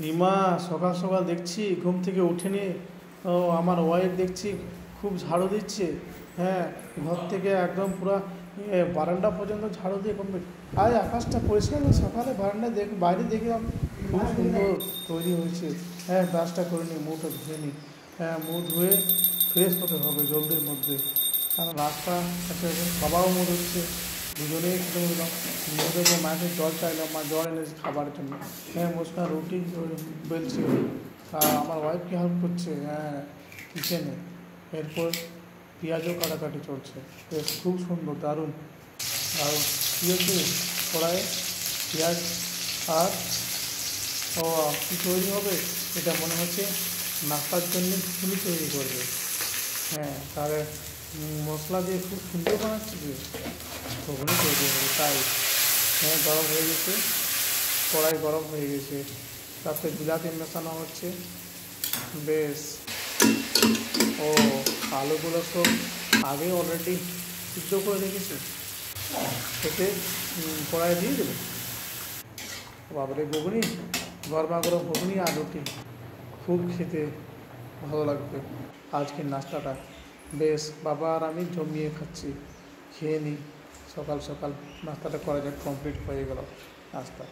রিমা, সকাল সকাল দেখছি ঘুম থেকে উঠেনি। ও আমার ওয়াইফ দেখছি খুব ঝাড়ু দিচ্ছে। হ্যাঁ, ঘর থেকে একদম পুরো বারান্দা পর্যন্ত ঝাড়ু দিয়ে কমপ্লিট। আজ আকাশটা পরিষ্কার, সকালে বারান্দায় বাইরে দেখলাম খুব সুন্দর তৈরি হয়েছে। হ্যাঁ, ব্রাশটা করে নিই, মুখটা ধুয়ে নিই। হ্যাঁ, মুখ ধুয়ে ফ্রেশ হতে হবে জলদির মধ্যে, কারণ রাস্তা আছে। বাবাও মুখ হচ্ছে, দুজনেই খেতে বললাম। মেয়েদেরকে মাকে জল চাইলাম, মা জল এনেছে খাবারের জন্য। হ্যাঁ, মুসকান রুটি বেলছে আর আমার ওয়াইফকে হেল্প করছে। হ্যাঁ, কিচেনে। এরপর পেঁয়াজও কাটাকাটি চলছে। বেশ খুব সুন্দর, দারুণ দারুণ। কী হচ্ছে কড়াইয়ে পেঁয়াজ আর ও কী তৈরি হবে, এটা মনে হচ্ছে নাস্তার জন্য খিচুড়ি তৈরি করবে। হ্যাঁ, তাহলে মশলা দিয়ে খুব সুন্দর বানাচ্ছে যে ঘুগনি তৈরি হবে তাই। হ্যাঁ, গরম হয়ে গেছে, কড়াই গরম হয়ে গেছে, তাতে বিলাতি মেশানো হচ্ছে। বেশ। ও আলুগুলো সব আগে অলরেডি সিদ্ধ করে রেখেছে, খেতে কড়াই দিয়ে দেবে। বাবারে, ঘুগনি, গরমা গরম ঘুগনি আর রুটি খুব খেতে ভালো লাগবে আজকের নাস্তাটা। বেশ, বাবা আর আমি জমিয়ে খাচ্ছি। খেয়ে নিই, সকাল সকাল নাস্তাটা করা যাক, কমপ্লিট হয়ে গেল নাস্তা।